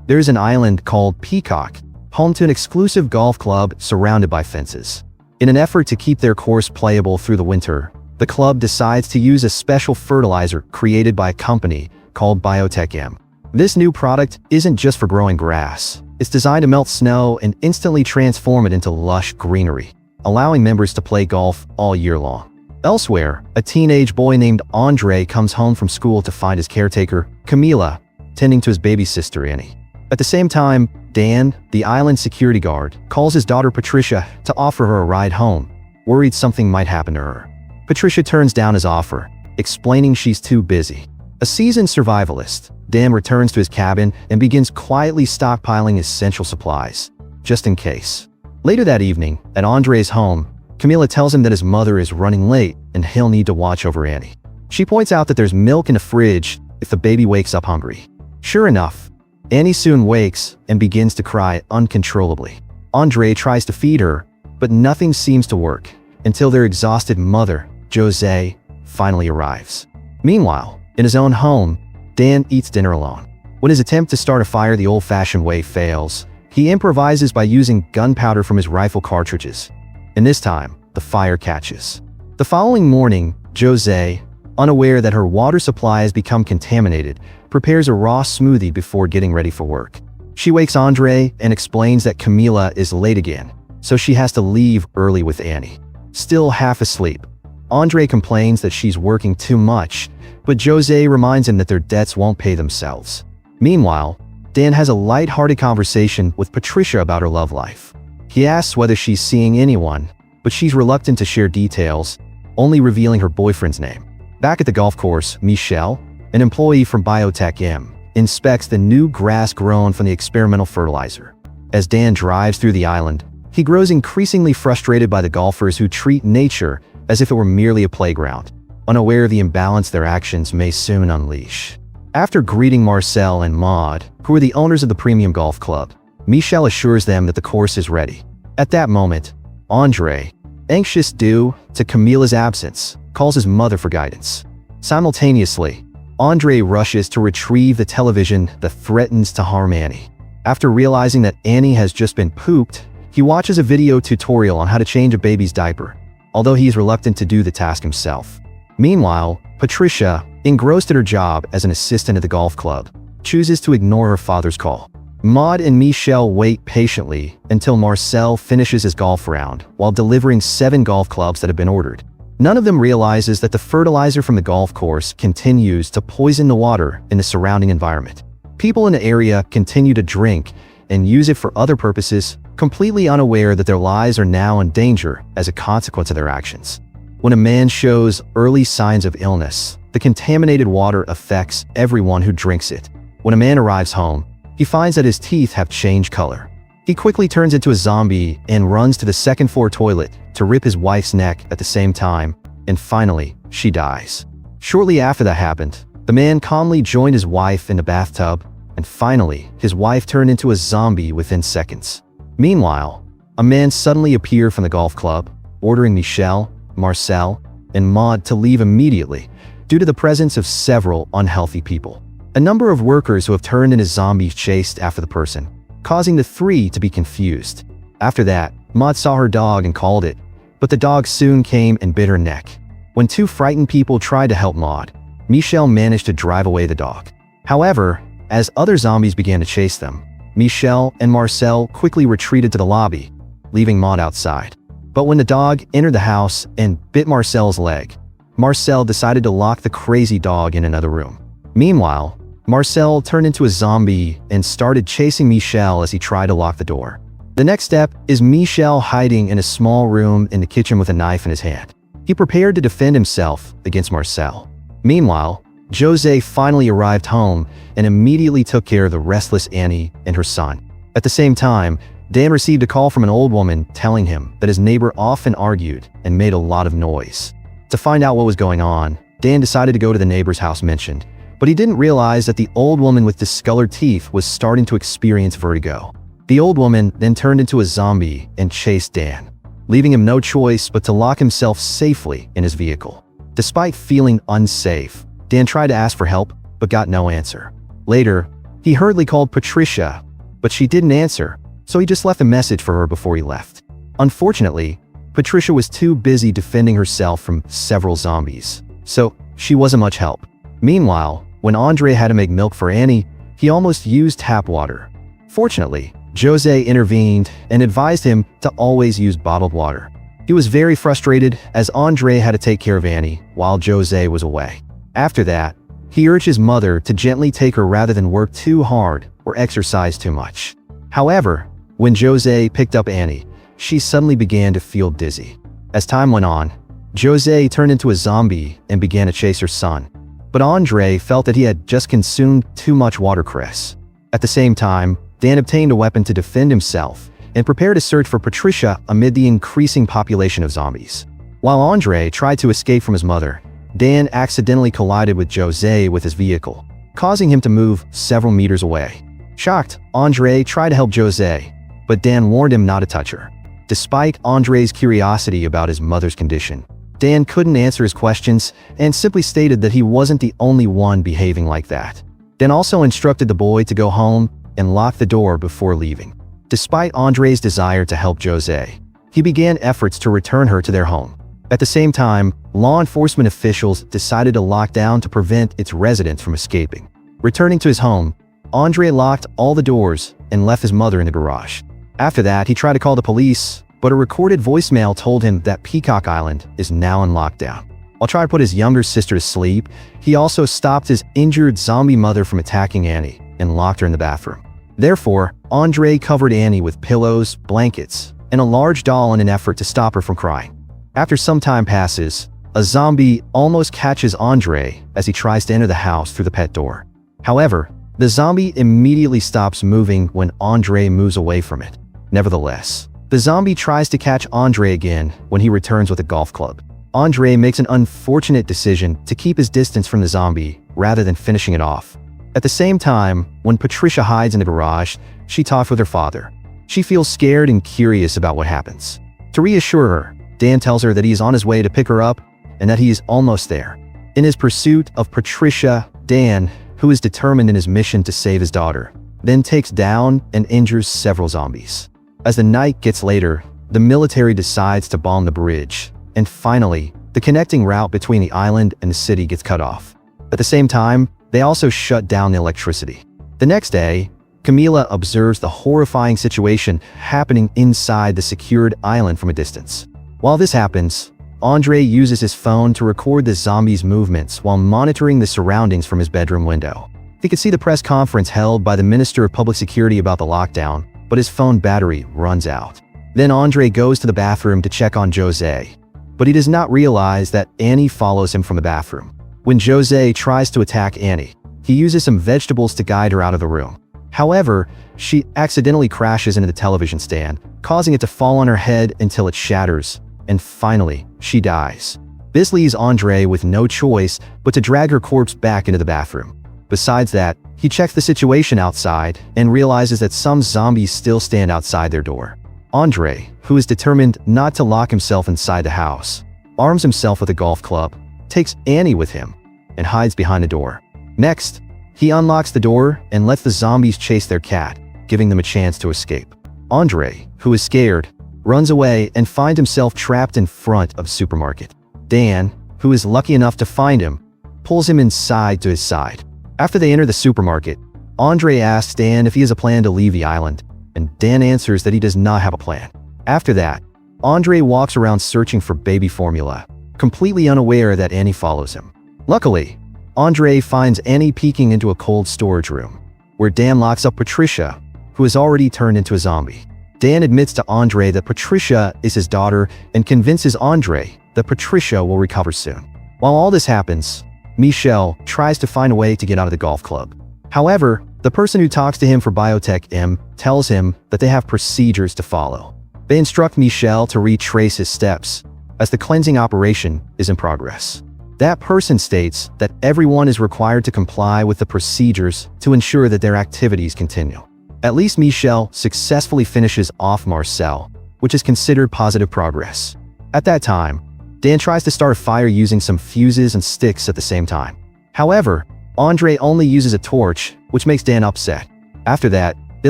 There is an island called Peacock, home to an exclusive golf club surrounded by fences. In an effort to keep their course playable through the winter, the club decides to use a special fertilizer created by a company called Biotech M. This new product isn't just for growing grass. It's designed to melt snow and instantly transform it into lush greenery, allowing members to play golf all year long. Elsewhere, a teenage boy named Andre comes home from school to find his caretaker, Camila, tending to his baby sister Annie. At the same time, Dan, the island security guard, calls his daughter Patricia to offer her a ride home, worried something might happen to her. Patricia turns down his offer, explaining she's too busy. A seasoned survivalist, Dan returns to his cabin and begins quietly stockpiling essential supplies, just in case. Later that evening, at Andre's home, Camila tells him that his mother is running late and he'll need to watch over Annie. She points out that there's milk in the fridge if the baby wakes up hungry. Sure enough, Annie soon wakes and begins to cry uncontrollably. Andre tries to feed her, but nothing seems to work until their exhausted mother, Jose, finally arrives. Meanwhile, in his own home, Dan eats dinner alone. When his attempt to start a fire the old-fashioned way fails, he improvises by using gunpowder from his rifle cartridges. And this time, the fire catches. The following morning, Jose, unaware that her water supply has become contaminated, prepares a raw smoothie before getting ready for work. She wakes Andre and explains that Camila is late again, so she has to leave early with Annie. Still half asleep, Andre complains that she's working too much, but Jose reminds him that their debts won't pay themselves. Meanwhile, Dan has a light-hearted conversation with Patricia about her love life. He asks whether she's seeing anyone, but she's reluctant to share details, only revealing her boyfriend's name. Back at the golf course, Michelle, an employee from Biotech M, inspects the new grass grown from the experimental fertilizer. As Dan drives through the island, he grows increasingly frustrated by the golfers who treat nature as if it were merely a playground, unaware of the imbalance their actions may soon unleash. After greeting Marcel and Maud, who are the owners of the premium golf club, Michelle assures them that the course is ready. At that moment, Andre, anxious due to Camila's absence, calls his mother for guidance. Simultaneously, Andre rushes to retrieve the television that threatens to harm Annie. After realizing that Annie has just been pooped, he watches a video tutorial on how to change a baby's diaper, although he is reluctant to do the task himself. Meanwhile, Patricia, engrossed in her job as an assistant at the golf club, chooses to ignore her father's call. Maud and Michelle wait patiently until Marcel finishes his golf round while delivering 7 golf clubs that have been ordered. None of them realizes that the fertilizer from the golf course continues to poison the water in the surrounding environment. People in the area continue to drink and use it for other purposes, completely unaware that their lives are now in danger as a consequence of their actions. When a man shows early signs of illness, the contaminated water affects everyone who drinks it. When a man arrives home, he finds that his teeth have changed color. He quickly turns into a zombie and runs to the second-floor toilet to rip his wife's neck at the same time, and finally, she dies. Shortly after that happened, the man calmly joined his wife in the bathtub, and finally, his wife turned into a zombie within seconds. Meanwhile, a man suddenly appeared from the golf club, ordering Michelle, Marcel, and Maud to leave immediately due to the presence of several unhealthy people. A number of workers who have turned into zombies chased after the person, causing the 3 to be confused. After that, Maud saw her dog and called it, but the dog soon came and bit her neck. When 2 frightened people tried to help Maud, Michelle managed to drive away the dog. However, as other zombies began to chase them, Michelle and Marcel quickly retreated to the lobby, leaving Maud outside. But when the dog entered the house and bit Marcel's leg, Marcel decided to lock the crazy dog in another room. Meanwhile, Marcel turned into a zombie and started chasing Michelle as he tried to lock the door. The next step is Michel hiding in a small room in the kitchen with a knife in his hand. He prepared to defend himself against Marcel. Meanwhile, Jose finally arrived home and immediately took care of the restless Annie and her son. At the same time, Dan received a call from an old woman telling him that his neighbor often argued and made a lot of noise. To find out what was going on, Dan decided to go to the neighbor's house mentioned, but he didn't realize that the old woman with discolored teeth was starting to experience vertigo. The old woman then turned into a zombie and chased Dan, leaving him no choice but to lock himself safely in his vehicle. Despite feeling unsafe, Dan tried to ask for help, but got no answer. Later, He hurriedly called Patricia, but she didn't answer, so he just left a message for her before he left. Unfortunately, Patricia was too busy defending herself from several zombies, so she wasn't much help. Meanwhile, when Andre had to make milk for Annie, he almost used tap water. Fortunately, Jose intervened and advised him to always use bottled water. He was very frustrated as Andre had to take care of Annie while Jose was away. After that, he urged his mother to gently take her rather than work too hard or exercise too much. However, when Jose picked up Annie, she suddenly began to feel dizzy. As time went on, Jose turned into a zombie and began to chase her son. But Andre felt that he had just consumed too much watercress. At the same time, Dan obtained a weapon to defend himself and prepared to search for Patricia amid the increasing population of zombies. While Andre tried to escape from his mother, Dan accidentally collided with Jose with his vehicle, causing him to move several meters away. Shocked, Andre tried to help Jose, but Dan warned him not to touch her. Despite Andre's curiosity about his mother's condition, Dan couldn't answer his questions and simply stated that he wasn't the only one behaving like that. Dan also instructed the boy to go home and lock the door before leaving. Despite Andre's desire to help Jose, he began efforts to return her to their home. At the same time, law enforcement officials decided to lock down to prevent its residents from escaping. Returning to his home, Andre locked all the doors and left his mother in the garage. After that, he tried to call the police, but a recorded voicemail told him that Peacock Island is now in lockdown. While trying to put his younger sister to sleep, he also stopped his injured zombie mother from attacking Annie and locked her in the bathroom. Therefore, Andre covered Annie with pillows, blankets, and a large doll in an effort to stop her from crying. After some time passes, a zombie almost catches Andre as he tries to enter the house through the pet door. However, the zombie immediately stops moving when Andre moves away from it. Nevertheless, the zombie tries to catch Andre again when he returns with a golf club. Andre makes an unfortunate decision to keep his distance from the zombie rather than finishing it off. At the same time, when Patricia hides in the garage, she talks with her father. She feels scared and curious about what happens. To reassure her, Dan tells her that he is on his way to pick her up and that he is almost there. In his pursuit of Patricia, Dan, who is determined in his mission to save his daughter, then takes down and injures several zombies. As the night gets later, the military decides to bomb the bridge, and finally, the connecting route between the island and the city gets cut off. At the same time, they also shut down the electricity. The next day, Camila observes the horrifying situation happening inside the secured island from a distance. While this happens, Andre uses his phone to record the zombies' movements while monitoring the surroundings from his bedroom window. He could see the press conference held by the Minister of Public Security about the lockdown, but his phone battery runs out. Then Andre goes to the bathroom to check on Jose, but he does not realize that Annie follows him from the bathroom. When Jose tries to attack Annie, he uses some vegetables to guide her out of the room. However, she accidentally crashes into the television stand, causing it to fall on her head until it shatters, and finally, she dies. This leaves Andre with no choice but to drag her corpse back into the bathroom. Besides that, he checks the situation outside and realizes that some zombies still stand outside their door. Andre, who is determined not to lock himself inside the house, arms himself with a golf club, takes Annie with him, and hides behind the door. Next, he unlocks the door and lets the zombies chase their cat, giving them a chance to escape. Andre, who is scared, runs away and finds himself trapped in front of a supermarket. Dan, who is lucky enough to find him, pulls him inside to his side. After they enter the supermarket, Andre asks Dan if he has a plan to leave the island, and Dan answers that he does not have a plan. After that, Andre walks around searching for baby formula, completely unaware that Annie follows him. Luckily, Andre finds Annie peeking into a cold storage room, where Dan locks up Patricia, who has already turned into a zombie. Dan admits to Andre that Patricia is his daughter and convinces Andre that Patricia will recover soon. While all this happens, Michelle tries to find a way to get out of the golf club. However, the person who talks to him for Biotech M tells him that they have procedures to follow. They instruct Michelle to retrace his steps, as the cleansing operation is in progress. That person states that everyone is required to comply with the procedures to ensure that their activities continue. At least Michelle successfully finishes off Marcel, which is considered positive progress. At that time, Dan tries to start a fire using some fuses and sticks at the same time. However, Andre only uses a torch, which makes Dan upset. After that, they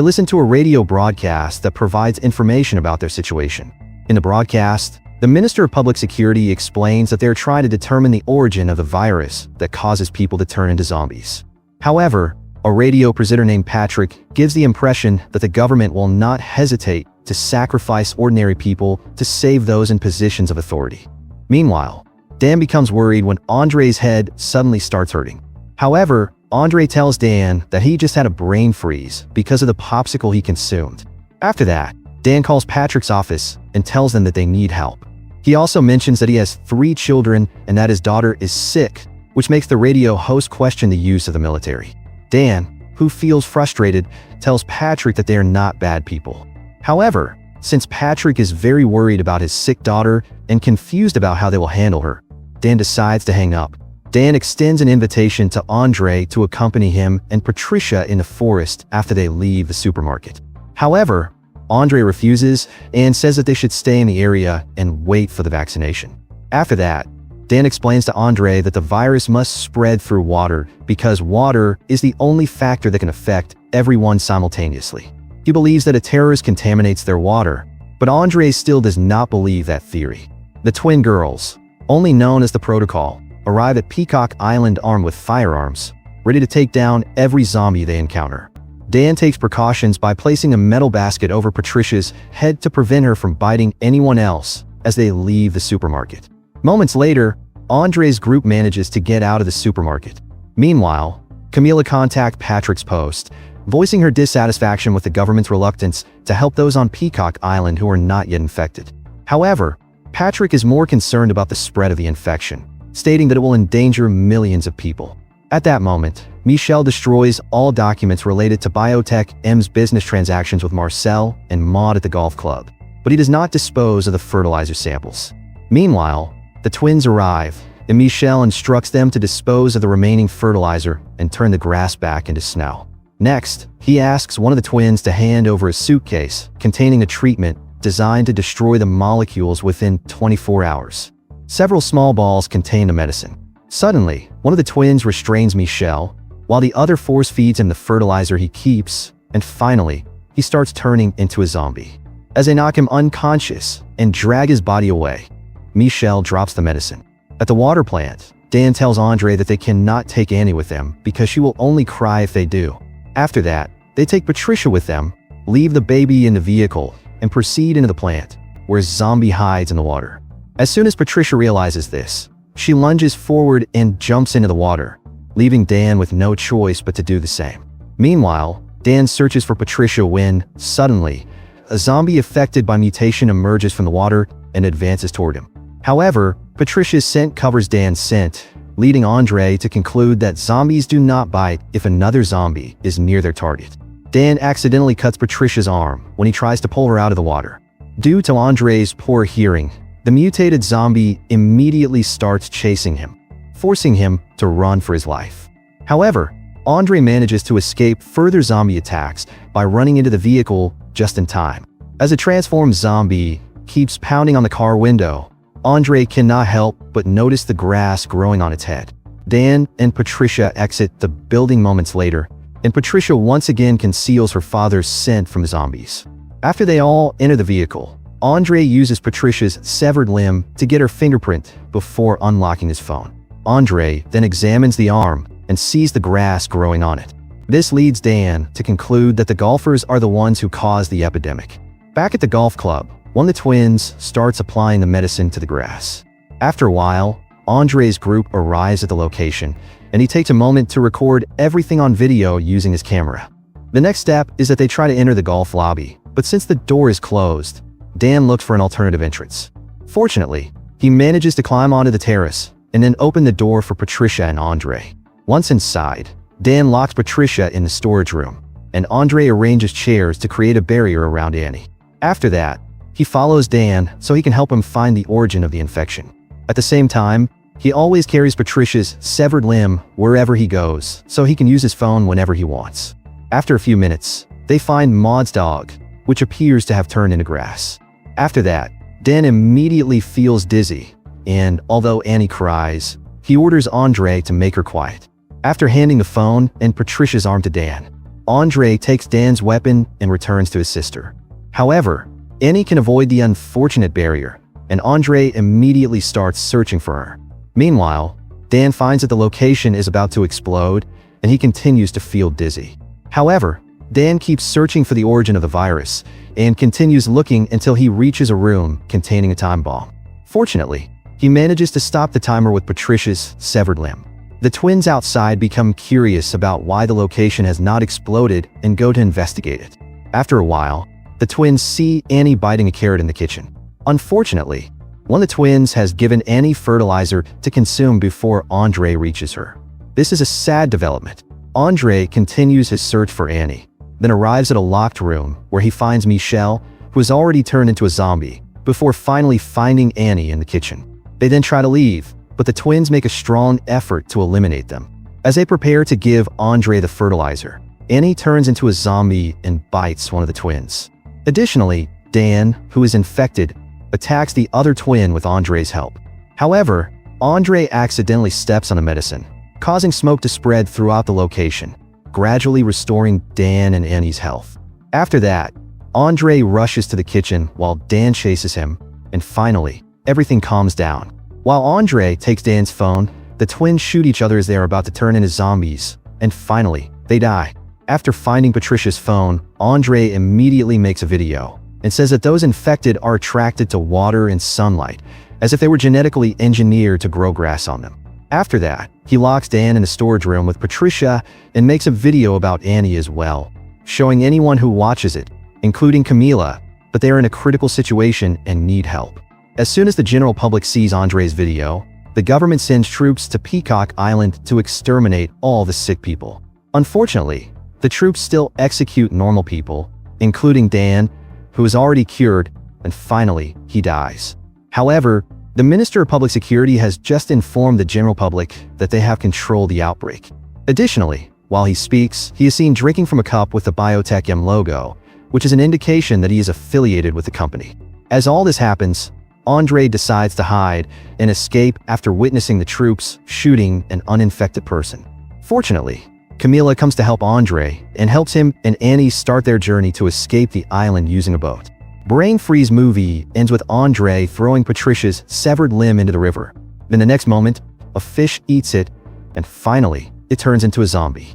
listen to a radio broadcast that provides information about their situation. In the broadcast, the Minister of Public Security explains that they are trying to determine the origin of the virus that causes people to turn into zombies. However, a radio presenter named Patrick gives the impression that the government will not hesitate to sacrifice ordinary people to save those in positions of authority. Meanwhile, Dan becomes worried when Andre's head suddenly starts hurting. However, Andre tells Dan that he just had a brain freeze because of the popsicle he consumed. After that, Dan calls Patrick's office and tells them that they need help. He also mentions that he has 3 children and that his daughter is sick, which makes the radio host question the use of the military. Dan, who feels frustrated, tells Patrick that they are not bad people. However, since Patrick is very worried about his sick daughter and confused about how they will handle her, Dan decides to hang up. Dan extends an invitation to Andre to accompany him and Patricia in the forest after they leave the supermarket. However, Andre refuses and says that they should stay in the area and wait for the vaccination. After that, Dan explains to Andre that the virus must spread through water because water is the only factor that can affect everyone simultaneously. He believes that a terrorist contaminates their water, but Andre still does not believe that theory. The twin girls, only known as the Protocol, arrive at Peacock Island armed with firearms, ready to take down every zombie they encounter. Dan takes precautions by placing a metal basket over Patricia's head to prevent her from biting anyone else as they leave the supermarket. Moments later, Andre's group manages to get out of the supermarket. Meanwhile, Camila contacts Patrick's post, voicing her dissatisfaction with the government's reluctance to help those on Peacock Island who are not yet infected. However, Patrick is more concerned about the spread of the infection, stating that it will endanger millions of people. At that moment, Michel destroys all documents related to Biotech M's business transactions with Marcel and Maud at the golf club, but he does not dispose of the fertilizer samples. Meanwhile, the twins arrive, and Michel instructs them to dispose of the remaining fertilizer and turn the grass back into snow. Next, he asks one of the twins to hand over a suitcase containing a treatment designed to destroy the molecules within 24 hours. Several small balls contain the medicine. Suddenly, one of the twins restrains Michel, while the other force feeds him the fertilizer he keeps, and finally, he starts turning into a zombie. As they knock him unconscious and drag his body away, Michel drops the medicine. At the water plant, Dan tells Andre that they cannot take Annie with them because she will only cry if they do. After that, they take Patricia with them, leave the baby in the vehicle, and proceed into the plant, where a zombie hides in the water. As soon as Patricia realizes this, she lunges forward and jumps into the water, leaving Dan with no choice but to do the same. Meanwhile, Dan searches for Patricia when, suddenly, a zombie affected by mutation emerges from the water and advances toward him. However, Patricia's scent covers Dan's scent, leading Andre to conclude that zombies do not bite if another zombie is near their target. Dan accidentally cuts Patricia's arm when he tries to pull her out of the water. Due to Andre's poor hearing, the mutated zombie immediately starts chasing him, forcing him to run for his life. However, Andre manages to escape further zombie attacks by running into the vehicle just in time. As a transformed zombie keeps pounding on the car window, Andre cannot help but notice the grass growing on its head. Dan and Patricia exit the building moments later, and Patricia once again conceals her father's scent from the zombies. After they all enter the vehicle, Andre uses Patricia's severed limb to get her fingerprint before unlocking his phone. Andre then examines the arm and sees the grass growing on it. This leads Dan to conclude that the golfers are the ones who caused the epidemic. Back at the golf club, one of the twins starts applying the medicine to the grass. After a while, Andre's group arrives at the location, and he takes a moment to record everything on video using his camera. The next step is that they try to enter the golf lobby, but since the door is closed, Dan looks for an alternative entrance. Fortunately, he manages to climb onto the terrace and then open the door for Patricia and Andre. Once inside, Dan locks Patricia in the storage room, and Andre arranges chairs to create a barrier around Annie. After that, he follows Dan so he can help him find the origin of the infection. At the same time, he always carries Patricia's severed limb wherever he goes so he can use his phone whenever he wants. After a few minutes, they find Maud's dog, which appears to have turned into grass. After that, Dan immediately feels dizzy, and although Annie cries, he orders Andre to make her quiet. After handing the phone and Patricia's arm to Dan, Andre takes Dan's weapon and returns to his sister. However, Annie can avoid the unfortunate barrier, and Andre immediately starts searching for her. Meanwhile, Dan finds that the location is about to explode, and he continues to feel dizzy. However, Dan keeps searching for the origin of the virus, and continues looking until he reaches a room containing a time bomb. Fortunately, he manages to stop the timer with Patricia's severed limb. The twins outside become curious about why the location has not exploded and go to investigate it. After a while, the twins see Annie biting a carrot in the kitchen. Unfortunately, one of the twins has given Annie fertilizer to consume before Andre reaches her. This is a sad development. Andre continues his search for Annie, then arrives at a locked room where he finds Michelle, who has already turned into a zombie, before finally finding Annie in the kitchen. They then try to leave, but the twins make a strong effort to eliminate them. As they prepare to give Andre the fertilizer, Annie turns into a zombie and bites one of the twins. Additionally, Dan, who is infected, attacks the other twin with Andre's help. However, Andre accidentally steps on the medicine, causing smoke to spread throughout the location, gradually restoring Dan and Annie's health. After that, Andre rushes to the kitchen while Dan chases him, and finally, everything calms down. While Andre takes Dan's phone, the twins shoot each other as they are about to turn into zombies, and finally, they die. After finding Patricia's phone, Andre immediately makes a video and says that those infected are attracted to water and sunlight, as if they were genetically engineered to grow grass on them. After that, he locks Dan in a storage room with Patricia and makes a video about Annie as well, showing anyone who watches it, including Camila, that they are in a critical situation and need help. As soon as the general public sees Andre's video, the government sends troops to Peacock Island to exterminate all the sick people. Unfortunately, the troops still execute normal people, including Dan, who is already cured, and finally, he dies. However, the Minister of Public Security has just informed the general public that they have controlled the outbreak. Additionally, while he speaks, he is seen drinking from a cup with the Biotech M logo, which is an indication that he is affiliated with the company. As all this happens, Andre decides to hide and escape after witnessing the troops shooting an uninfected person. Fortunately, Camila comes to help Andre and helps him and Annie start their journey to escape the island using a boat. Brain Freeze movie ends with Andre throwing Patricia's severed limb into the river. Then the next moment, a fish eats it, and finally, it turns into a zombie.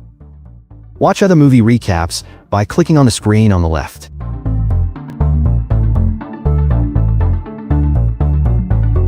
Watch other movie recaps by clicking on the screen on the left.